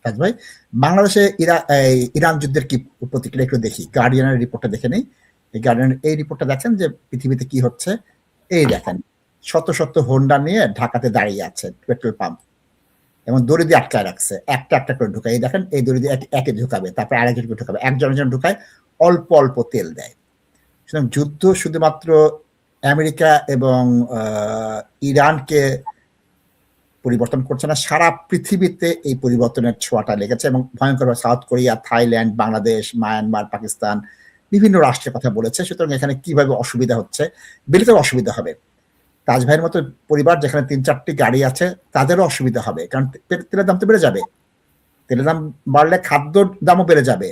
কাজ ভাই, বাংলাদেশে ইরান যুদ্ধের কি প্রতিক্রিয়া একটু দেখি। গার্ডিয়ানের রিপোর্টটা দেখে নেই। গার্ডিয়ানের এই রিপোর্টটা দেখেন যে পৃথিবীতে কি হচ্ছে। এই দেখেন, শত শত হোন্ডা নিয়ে ঢাকাতে দাঁড়িয়ে আছে পেট্রোল পাম্প, এবং দড়ি দিয়ে আটকায় রাখছে, একটা একটা করে ঢুকায়। এই দেখেন, এই দড়ি দিয়ে একে ঢুকাবে, তারপরে আরেকজনকে ঢুকাবে, একজন ঢুকায়, অল্প অল্প তেল দেয়। সুতরাং যুদ্ধ শুধুমাত্র আমেরিকা এবং ইরানকে পরিবর্তন করছে না, সারা পৃথিবীতে এই পরিবর্তনের ছোঁয়াটা লেগেছে। এবং ভয়ঙ্করভাবে South Korea, Thailand, Bangladesh, Myanmar, Pakistan বিভিন্ন রাষ্ট্রের কথা বলেছে। সুতরাং এখানে কিভাবে অসুবিধা হচ্ছে, বেলিতেও অসুবিধা হবে। তাজ ভাইয়ের মতো পরিবার যেখানে ৩-৪টি গাড়ি আছে তাদেরও অসুবিধা হবে, কারণ তেলের দাম তো বেড়ে যাবে। তেলের দাম বাড়লে খাদ্যর দামও বেড়ে যাবে,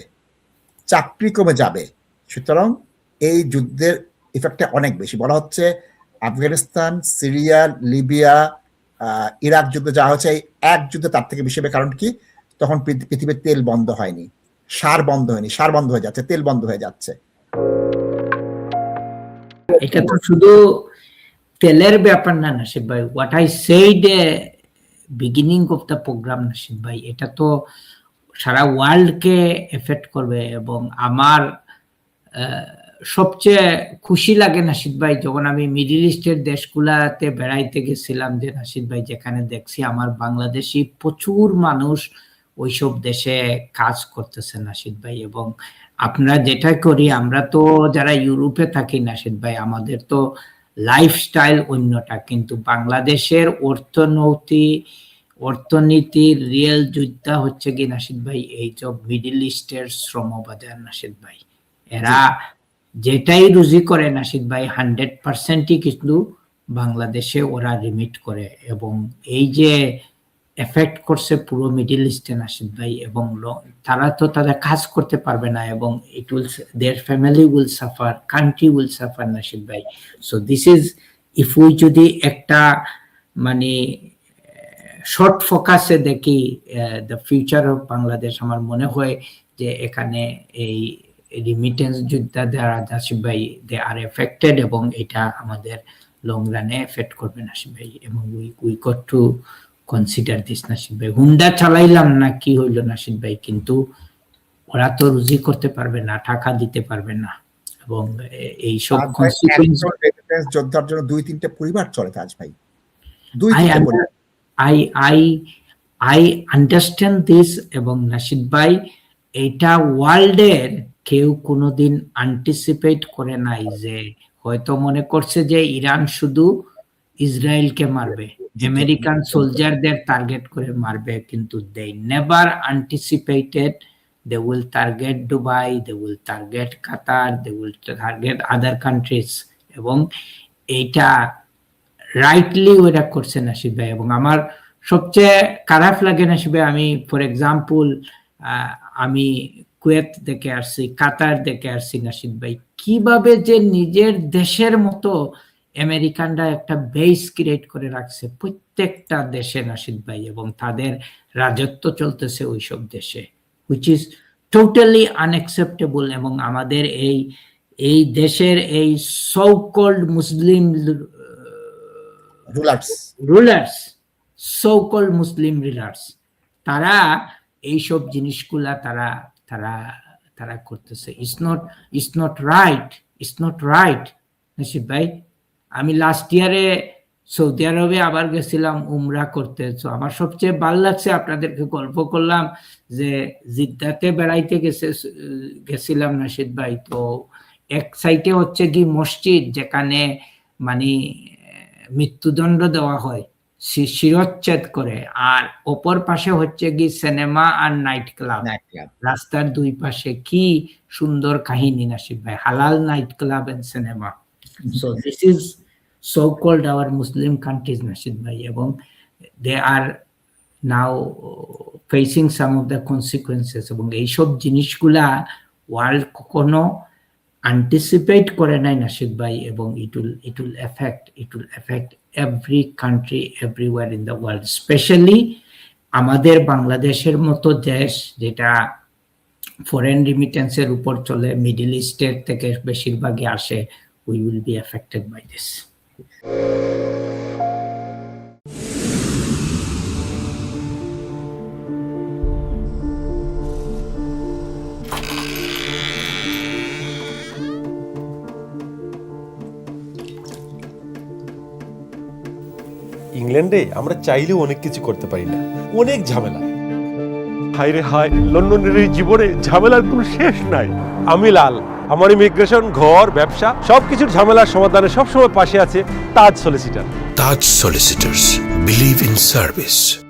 চাকরি কমে যাবে। সুতরাং এই যুদ্ধের ইফেক্টটা অনেক বেশি। বলা হচ্ছে আফগানিস্তান, সিরিয়া, লিবিয়া, ইরাক যুদ্ধে যা হচ্ছে, এই এক যুদ্ধে তার থেকে বেশি হবে। কারণ কি, তখন পৃথিবীর তেল বন্ধ হয়নি, সার বন্ধ হয়নি, সার বন্ধ হয়ে যাচ্ছে, তেল বন্ধ হয়ে যাচ্ছে। এটা তো শুধু তেলের ব্যাপার না নাসিব ভাই, what I said beginning of the programme Nasib ভাই, এটা তো সারা ওয়ার্ল্ডকে এফেক্ট করবে। এবং আমার সবচেয়ে খুশি লাগে নাসিদ ভাই, যখন আমি মিডল ইস্টের দেশগুলাতে বেড়াইতে গেছিলাম, যে নাসিদ ভাই যেখানে দেখছি আমার বাংলাদেশি প্রচুর মানুষ ওইসব দেশে কাজ করতেছে নাসিদ ভাই। এবং আমরা যেটা করি, আমরা তো যারা ইউরোপে থাকি নাসিদ ভাই, আমাদের তো লাইফস্টাইল অন্যটা, কিন্তু বাংলাদেশের অর্থনীতির রিয়েল যোদ্ধা হচ্ছে কি নাসিদ ভাই এই সব মিডল ইস্টের শ্রমবাজার নাসিদ ভাই। এরা যেটাই রুজি করে নাসিদ ভাই 100%ই কিন্তু বাংলাদেশে ওরা রিমিট করে। এবং এই যে এফেক্ট করছে পুরো মিডল ইস্টে নাসিদ ভাই, এবং তারা তো তাদের কাজ করতে পারবে না, এবং it will their family will suffer, country will suffer Nasid ভাই। So this is, if we যদি একটা মানে শর্ট ফোকাসে দেখি দ্য ফিউচার অফ বাংলাদেশ, আমার মনে হয় যে এখানে এই রিমিটেন্স যোদ্ধা যারা নাসিব ভাই, দে আর এফেক্টেড, এবং এটা আমাদের লং রানে এফেক্ট করবে নাসিব ভাই। এবং we got to consider this Nasib ভাই। হুন্ডা চালাইলাম না কি হইলো নাসিব ভাই, কিন্তু ওরা তো রুজি করতে পারবে না, টাকা দিতে পারবে না, এবং এই সব কনসিকুয়েন্স যোদ্ধার জন্য 2-3টে পরিবার চলে তাজ ভাই, আই আন্ডারস্ট্যান্ড দিস। এবং নাসিদ ভাই, এটা ওয়ার্ল্ডের কেউ কোনোদিন আন্টিসিপেট করে নাই, যে হয়তো মনে করছে যে ইরান শুধু ইসরায়েলকে মারবে, আমেরিকান সোলজারদের টার্গেট করে মারবে, কিন্তু they never anticipated they will target Dubai, they will target Qatar, they will target other countries, এবং এইটা রাইটলি ওরা করছে নাসিব ভাই। এবং আমার সবচেয়ে খারাপ লাগে নাসিব ভাই, আমি ফর এক্সাম্পল আমি কুয়েত দেখে আসছি, কাতার দেখে আসছি নাসিব ভাই, কিভাবে যে নিজের দেশের মতো আমেরিকানরা একটা বেস ক্রিয়েট করে রাখছে প্রত্যেকটা দেশে নাসিব ভাই, এবং তাদের রাজত্ব চলতেছে ওইসব দেশে, which is totally unacceptable। এবং আমাদের এই দেশের এই সো কল্ড মুসলিম রুলার্স, সো কল্ড মুসলিম রুলার্স, তারা এইসব জিনিসগুলা তারা করতেছে। ইটস নট রাইট নাসিব ভাই। আমি লাস্ট ইয়ারে সৌদি আরবে আবার গেছিলাম উমরা করতে, তো আমার সবচেয়ে ভালো লাগছে, আপনাদেরকে গল্প করলাম যে জিদ্দাতে বেড়াইতে গেছিলাম নাসিদ ভাই। তো এক সাইডে হচ্ছে কি মসজিদ, যেখানে মানে মৃত্যুদণ্ড দেওয়া হয়, শিরচ্ছেদ করে, আর অপর পাশে হচ্ছে কি সিনেমা আর নাইট ক্লাব। রাস্তার দুই পাশে কি সুন্দর কাহিনী নাসিব ভাই, হালাল night club and cinema. So this is so called our Muslim countries Nasid ভাই, এবং they are now facing some of the consequences। এবং এইসব জিনিসগুলা ওয়ার্ল্ড কখনো anticipate করে নাই নাসিদ ভাই, এবং it will affect every country everywhere in the world, especially আমাদের বাংলাদেশের মতো দেশ যেটা ফরেন রিমিটেন্সের উপর চলে, মিডল ইস্টের থেকে বেশিরভাগই আসে, we will be affected by this. ইংল্যান্ডে আমরা চাইলেও অনেক কিছু করতে পারি না, অনেক ঝামেলা। হায় রে হায়, লন্ডনের এই জীবনে ঝামেলার কোনো শেষ নাই। আমি লাল, আমার ইমিগ্রেশন, ঘর, ব্যবসা সবকিছুর ঝামেলার সমাধানে সবসময় পাশে আছে তাজ solicitor. Taj Solicitors. Believe in service.